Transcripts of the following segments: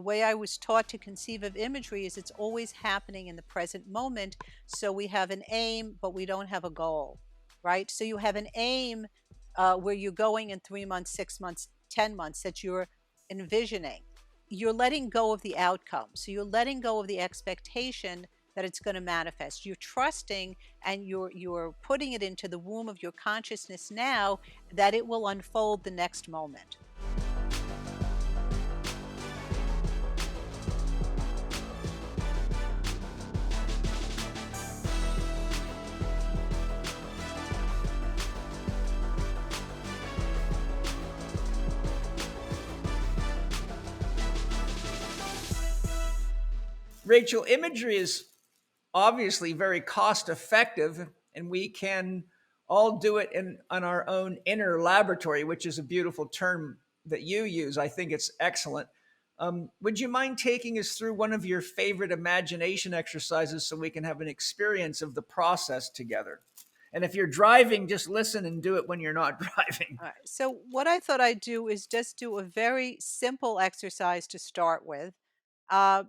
way I was taught to conceive of imagery is it's always happening in the present moment. So we have an aim, but we don't have a goal, right? So you have an aim where you're going in 3 months, 6 months, 10 months that you're envisioning. You're letting go of the outcome. So you're letting go of the expectation that it's going to manifest. You're trusting and you're putting it into the womb of your consciousness now that it will unfold the next moment. Rachel, imagery is obviously very cost effective, and we can all do it on our own inner laboratory, which is a beautiful term that you use. I think it's excellent. Would you mind taking us through one of your favorite imagination exercises so we can have an experience of the process together? And if you're driving, just listen and do it when you're not driving. All right. So what I thought I'd do is just do a very simple exercise to start with, uh,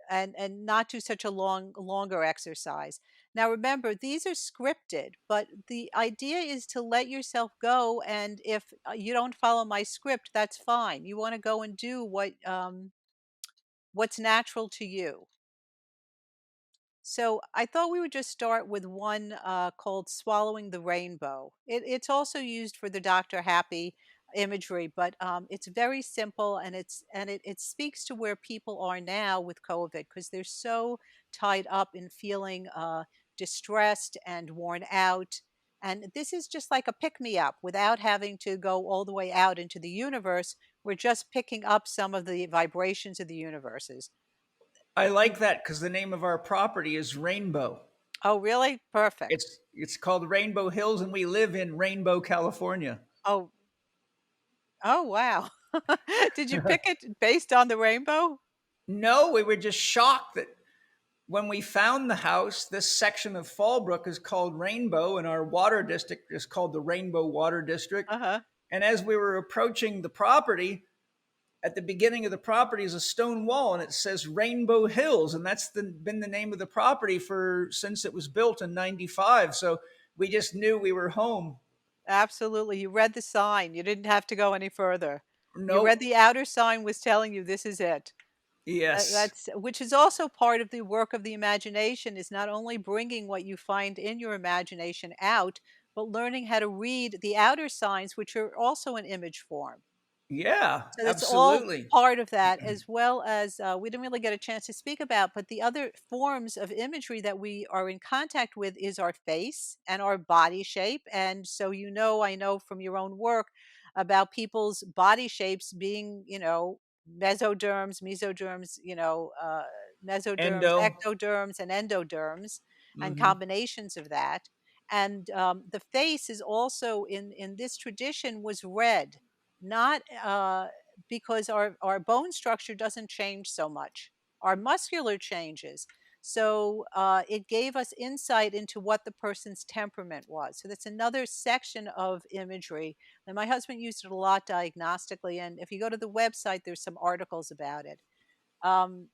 and not do such a longer exercise. Now remember, these are scripted, but the idea is to let yourself go. And if you don't follow my script, that's fine. You want to go and do what's natural to you. So I thought we would just start with one called "Swallowing the Rainbow." It's also used for the Dr. Happy imagery, but it's very simple, and it speaks to where people are now with COVID because they're so tied up in feeling distressed and worn out. And this is just like a pick me up without having to go all the way out into the universe. We're just picking up some of the vibrations of the universes. I like that because the name of our property is Rainbow. Oh, really? Perfect. It's called Rainbow Hills, and we live in Rainbow, California. Oh, oh, wow. Did you pick it based on the rainbow? No, we were just shocked that when we found the house, this section of Fallbrook is called Rainbow, and our water district is called the Rainbow Water District. Uh-huh. And as we were approaching the property, at the beginning of the property is a stone wall, and it says Rainbow Hills, and that's been the name of the property for since it was built in '95. So we just knew we were home. Absolutely. You read the sign. You didn't have to go any further. You read Nope. the outer sign was telling you this is it. Yes. That's which is also part of the work of the imagination is not only bringing what you find in your imagination out, but learning how to read the outer signs, which are also an image form. Yeah, So that's all absolutely. part of that, as well as we didn't really get a chance to speak about, but the other forms of imagery that we are in contact with is our face and our body shape. And so, I know from your own work about people's body shapes being, mesoderms, mesoderms, mesoderms, Endo. ectoderms, and endoderms, and Hmm. combinations of that. And the face is also in this tradition was red, not because our bone structure doesn't change so much. Our muscular changes. So it gave us insight into what the person's temperament was. So that's another section of imagery. And my husband used it a lot diagnostically. And if you go to the website, there's some articles about it. Um,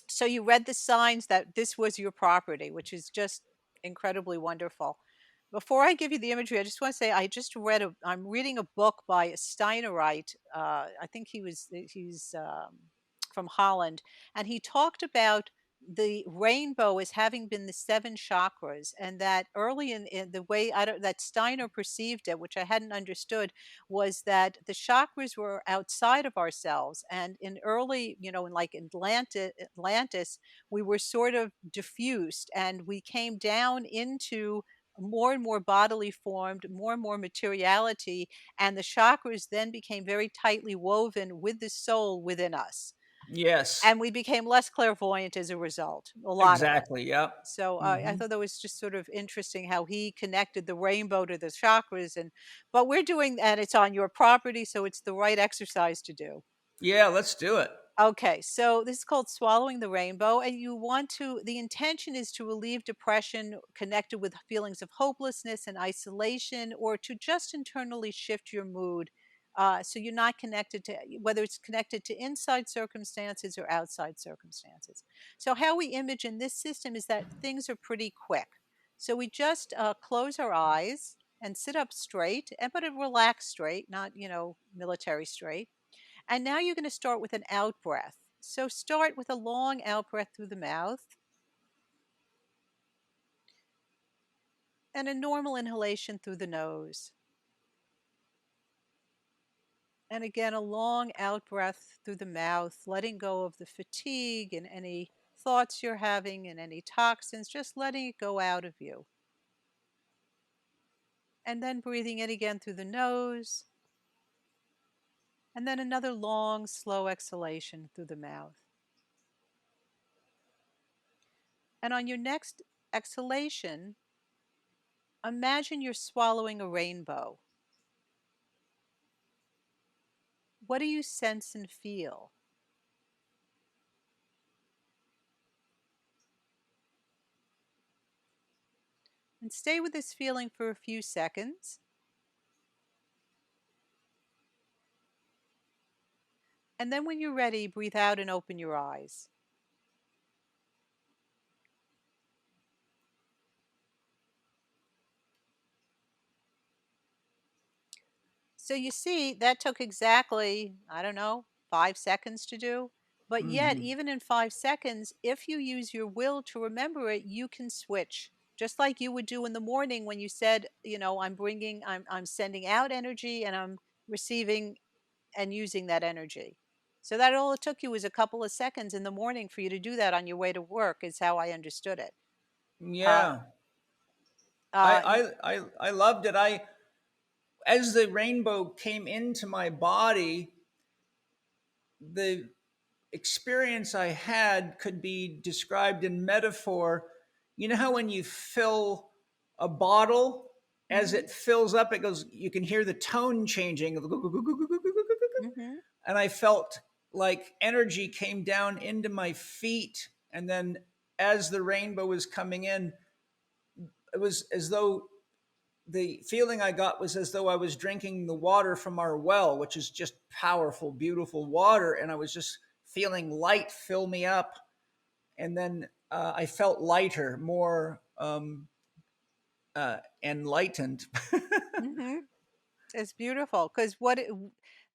so you read the signs that this was your property, which is just incredibly wonderful. Before I give you the imagery, I just want to say I'm reading a book by a Steinerite. I think he's from Holland, and he talked about the rainbow as having been the seven chakras, and that early in the way that Steiner perceived it, which I hadn't understood, was that the chakras were outside of ourselves, and in early, in like Atlantis, we were sort of diffused, and we came down into more and more bodily formed, more and more materiality, and the chakras then became very tightly woven with the soul within us. Yes, And we became less clairvoyant as a result, a lot of us. exactly. Yep. So I Hmm. thought that was just sort of interesting how he connected the rainbow to the chakras, but we're doing, and it's on your property, so it's the right exercise to do. Yeah, let's do it. Okay, so this is called swallowing the rainbow, and the intention is to relieve depression connected with feelings of hopelessness and isolation, or to just internally shift your mood So you're not connected to whether it's connected to inside circumstances or outside circumstances. So how we image in this system is that things are pretty quick. So we just close our eyes and sit up straight, and but a relaxed straight, not military straight. And now you're going to start with an out breath. So start with a long out breath through the mouth and a normal inhalation through the nose. And again, a long out breath through the mouth, letting go of the fatigue and any thoughts you're having and any toxins, just letting it go out of you. And then breathing in again through the nose. And then another long, slow exhalation through the mouth. And on your next exhalation, imagine you're swallowing a rainbow. What do you sense and feel? And stay with this feeling for a few seconds. And then when you're ready, breathe out and open your eyes. So you see, that took exactly, I don't know, 5 seconds to do. But yet, Mm-hmm. even in 5 seconds, if you use your will to remember it, you can switch. Just like you would do in the morning when you said, I'm sending out energy and I'm receiving and using that energy. So that all it took you was a couple of seconds in the morning for you to do that on your way to work, is how I understood it. Uh, Yeah. uh, y- I loved it. As the rainbow came into my body, the experience I had could be described in metaphor. You know how when you fill a bottle, as mhm, it fills up, it goes, you can hear the tone changing. mhm, And I felt like energy came down into my feet. And then as the rainbow was coming in, it was as though the feeling I got was as though I was drinking the water from our well, which is just powerful, beautiful water. And I was just feeling light fill me up. And then I felt lighter, more enlightened. mhm. It's beautiful because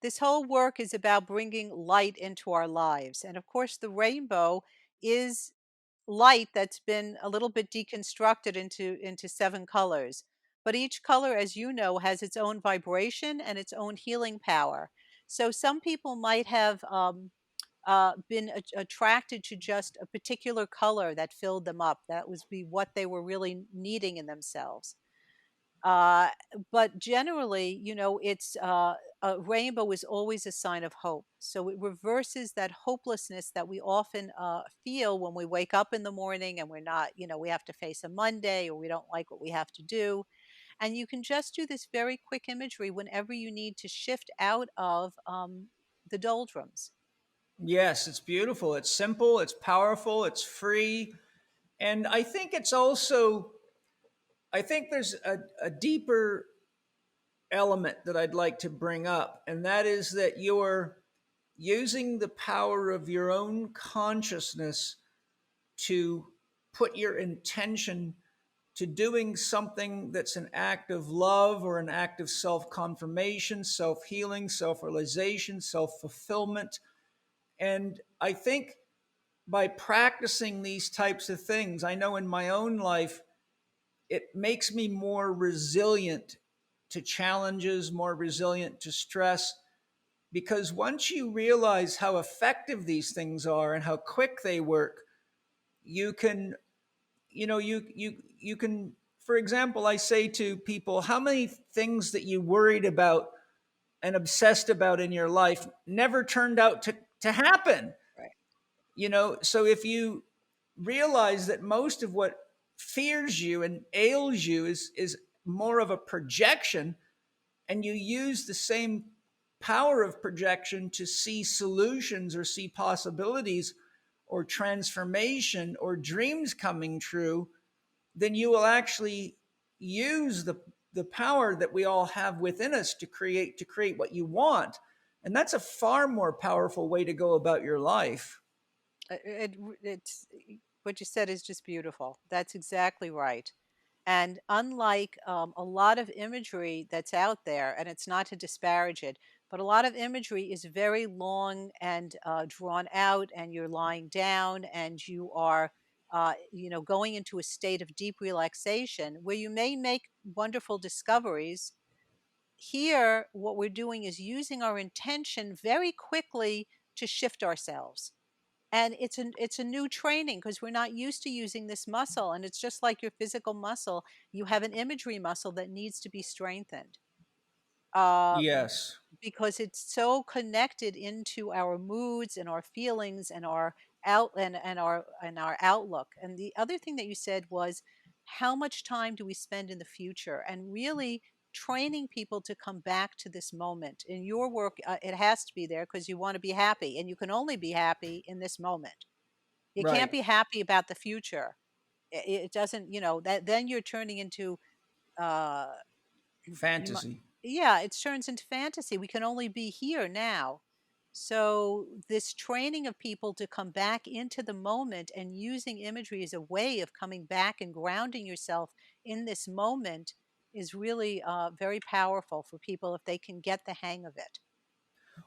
this whole work is about bringing light into our lives. And of course, the rainbow is light that's been a little bit deconstructed into seven colors. But each color, as you know, has its own vibration and its own healing power. So some people might have been attracted to just a particular color that filled them up. That was be what they were really needing in themselves. Uh, but generally, it's a rainbow is always a sign of hope. So it reverses that hopelessness that we often feel when we wake up in the morning and we're not, we have to face a Monday or we don't like what we have to do. And you can just do this very quick imagery whenever you need to shift out of the doldrums. Yes, it's beautiful. It's simple, it's powerful, it's free. And I think it's also, I think there's a deeper element that I'd like to bring up, and that is that you're using the power of your own consciousness to put your intention to doing something that's an act of love or an act of self confirmation, self healing, self realization, self fulfillment. And I think by practicing these types of things, I know in my own life, it makes me more resilient to challenges, more resilient to stress. Because once you realize how effective these things are and how quick they work, you can, you can, for example, I say to people, how many things that you worried about and obsessed about in your life never turned out to happen? Right. So if you realize that most of what fears you and ails you is more of a projection, and you use the same power of projection to see solutions or see possibilities or transformation or dreams coming true, then you will actually use the power that we all have within us to create what you want. And that's a far more powerful way to go about your life. It's what you said is just beautiful. That's exactly right. And unlike a lot of imagery that's out there, and it's not to disparage it, but a lot of imagery is very long and drawn out, and you're lying down and you are, going into a state of deep relaxation where you may make wonderful discoveries. Here, what we're doing is using our intention very quickly to shift ourselves, and it's a new training because we're not used to using this muscle, and it's just like your physical muscle. You have an imagery muscle that needs to be strengthened, uh, Yes. because it's so connected into our moods and our feelings and our and our outlook. And the other thing that you said was, how much time do we spend in the future? And really training people to come back to this moment in your work. It has to be there because you want to be happy, and you can only be happy in this moment. You can't Right. be happy about the future. It doesn't, that then you're turning into uh you might, Fantasy. yeah, it turns into fantasy. We can only be here now. So this training of people to come back into the moment and using imagery as a way of coming back and grounding yourself in this moment is really very powerful for people if they can get the hang of it.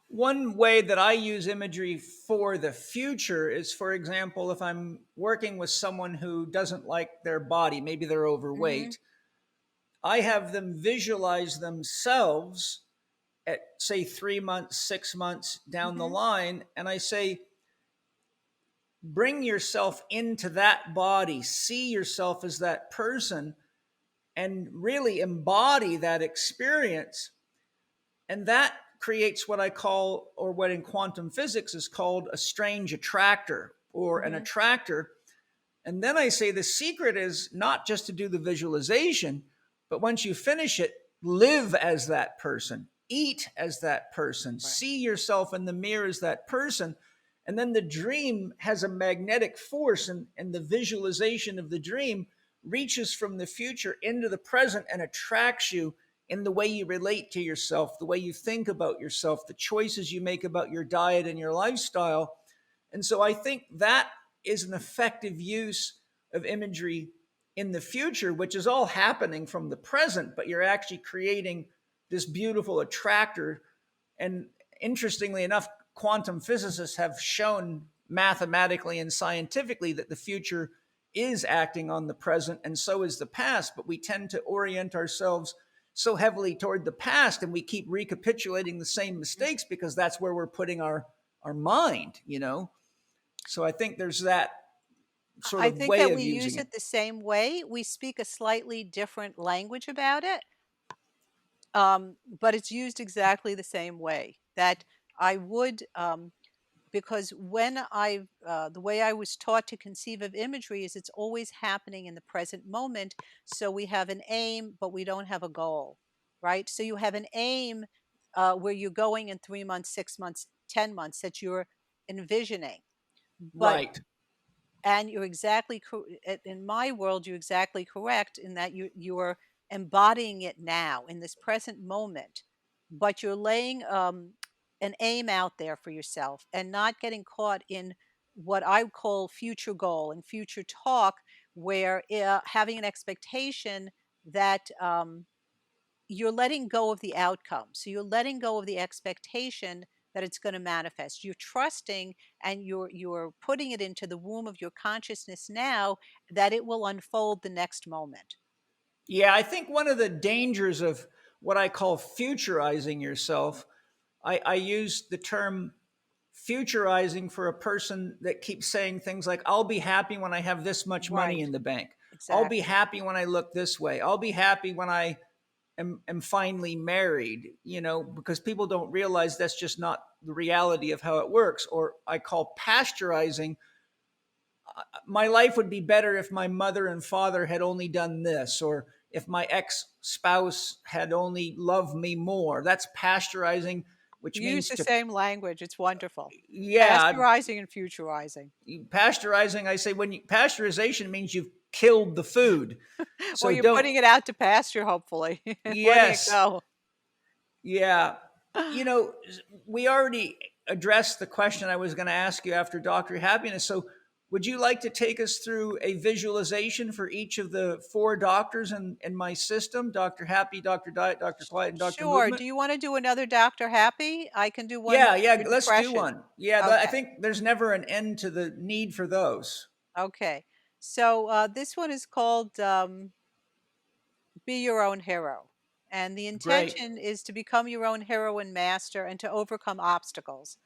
One way that I use imagery for the future is, for example, if I'm working with someone who doesn't like their body, maybe they're Hmm. overweight, I have them visualize themselves at, say, 3 months, 6 months down the Hmm. line. And I say, bring yourself into that body, see yourself as that person, and really embody that experience. And that creates what I call, or what in quantum physics is called, a strange attractor or an Hmm. attractor. And then I say the secret is not just to do the visualization, but once you finish it, live as that person, eat as that person, Right. see yourself in the mirror as that person. And then the dream has a magnetic force, and the visualization of the dream reaches from the future into the present and attracts you in the way you relate to yourself, the way you think about yourself, the choices you make about your diet and your lifestyle. And so I think that is an effective use of imagery in the future, which is all happening from the present, but you're actually creating this beautiful attractor. And interestingly enough, quantum physicists have shown mathematically and scientifically that the future is acting on the present, and so is the past. But we tend to orient ourselves so heavily toward the past, and we keep recapitulating the same mistakes because that's where we're putting our mind. So I think there's that sort I of think way that of we using use it. it the same way. We speak a slightly different language about it, but it's used exactly the same way. That I would, because the way I was taught to conceive of imagery is it's always happening in the present moment. So we have an aim, but we don't have a goal, right? So you have an aim where you're going in 3 months, 6 months, 10 months that you're envisioning. But Right. and you're exactly in my world, you're exactly correct in that you're embodying it now in this present moment, but you're laying an aim out there for yourself and not getting caught in what I call future goal and future talk, where having an expectation that you're letting go of the outcome. So you're letting go of the expectation that it's going to manifest. You're trusting, and you're putting it into the womb of your consciousness now that it will unfold the next moment. Yeah, I think one of the dangers of what I call futurizing yourself, I use the term futurizing for a person that keeps saying things like, I'll be happy when I have this much money Right. in the bank. I'll be Exactly. happy when I look this way. I'll be happy when I am finally married, because people don't realize that's just not the reality of how it works. Or I call pasteurizing, my life would be better if my mother and father had only done this, or if my ex spouse had only loved me more. That's pasteurizing, which You use means the to, same language. It's wonderful. yeah, Pasteurizing and futurizing. pasteurizing. I say, when you, pasteurization means you've killed the food. Or So you're don't, putting it out to pasture, hopefully, letting it yes, go. yeah. You know, we already addressed the question I was going to ask you after Dr. Happiness. So, would you like to take us through a visualization for each of the four doctors in my system: Dr. Happy, Dr. Diet, Dr. Quiet, and Dr. Sure. Do Movement? you want to do another Dr. Happy? I can do one Yeah, yeah, for let's do depression. one. Yeah, I Okay. think there's never an end to the need for those. Okay. So this one is called Be Your Own Hero. And the Great. intention is to become your own hero and master and to overcome obstacles.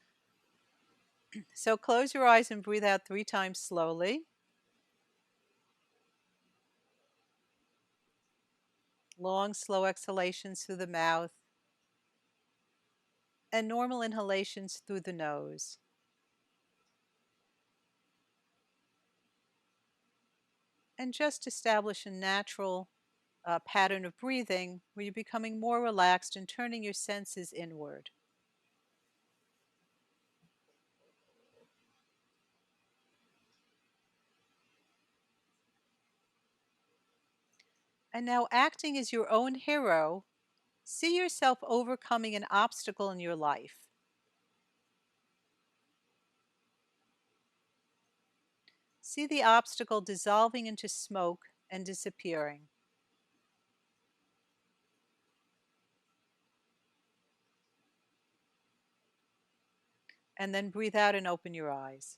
So close your eyes and breathe out 3 times slowly. Long, slow exhalations through the mouth and normal inhalations through the nose. And just establish a natural pattern of breathing where you're becoming more relaxed and turning your senses inward. And now, acting as your own hero, see yourself overcoming an obstacle in your life. See the obstacle dissolving into smoke and disappearing. And then breathe out and open your eyes.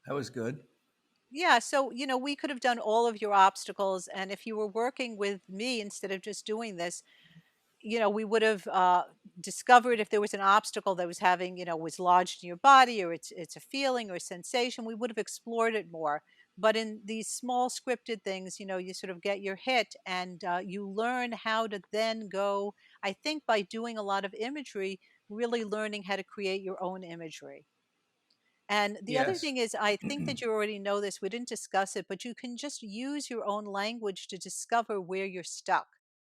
That was good. Yeah, so, we could have done all of your obstacles. And if you were working with me instead of just doing this, we would have discovered if there was an obstacle that was was lodged in your body, or it's a feeling or a sensation. We would have explored it more. But in these small scripted things, you sort of get your hit, and you learn how to then go. I think by doing a lot of imagery, really learning how to create your own imagery. And the other Yes. thing is, I think that you already know this. We didn't discuss it, but you can just use your own language to discover where you're stuck.